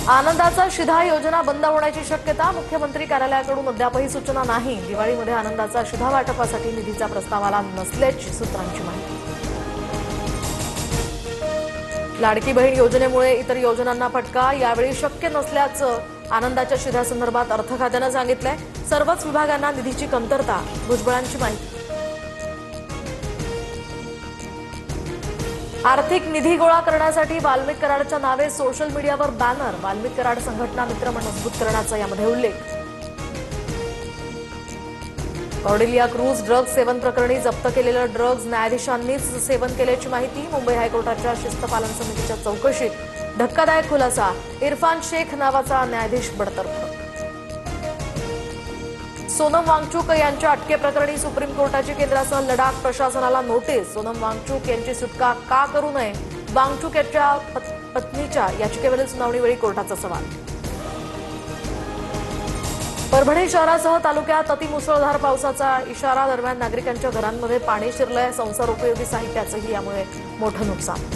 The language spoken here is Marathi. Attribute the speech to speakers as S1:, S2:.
S1: आनंदाचा शिधा योजना बंद होण्याची शक्यता, मुख्यमंत्री कार्यालयाकडून अद्यापही सूचना नाही। दिवाळीमध्ये आनंदाचा शिधा वाटपासाठी निधीचा प्रस्ताव आला नसल्याची सूत्रांची माहिती। लाडकी बहीण योजनेमुळे इतर योजनांना फटका, यावेळी शक्य नसल्याचं आनंदाच्या शिध्यासंदर्भात अर्थ खात्यानं सांगितलंय। सर्वच विभागांना निधीची कमतरता, भुजबळांची माहिती। आर्थिक निधी गोळा करण्यासाठी वाल्मिक कराडच्या नावे सोशल मीडियावर बॅनर, वाल्मिक कराड संघटना मित्र मजबूत करण्याचा यामध्ये उल्लेख। कॉर्डेलिया क्रूज ड्रग्ज सेवन प्रकरणी जप्त केलेलं ड्रग्ज न्यायाधीशांनीच सेवन केल्याची माहिती। मुंबई हायकोर्टाच्या शिस्तपालन समितीच्या चौकशीत धक्कादायक खुलासा, इरफान शेख नावाचा न्यायाधीश बडतर्फ। सोनम वांगचुक यांच्या अटकेप्रकरणी सुप्रीम कोर्टाची केंद्रासह लडाख प्रशासनाला नोटीस, सोनम वांगचुक यांची सुटका का करू नये, वांगचुक यांच्या पत्नीच्या याचिकेवरील सुनावणीवेळी कोर्टाचा सवाल। परभणी शहरासह तालुक्यात अतिमुसळधार पावसाचा इशारा, दरम्यान नागरिकांच्या घरांमध्ये पाणी शिरलंय, संसारोपयोगी साहित्याचंही यामुळे मोठं नुकसान।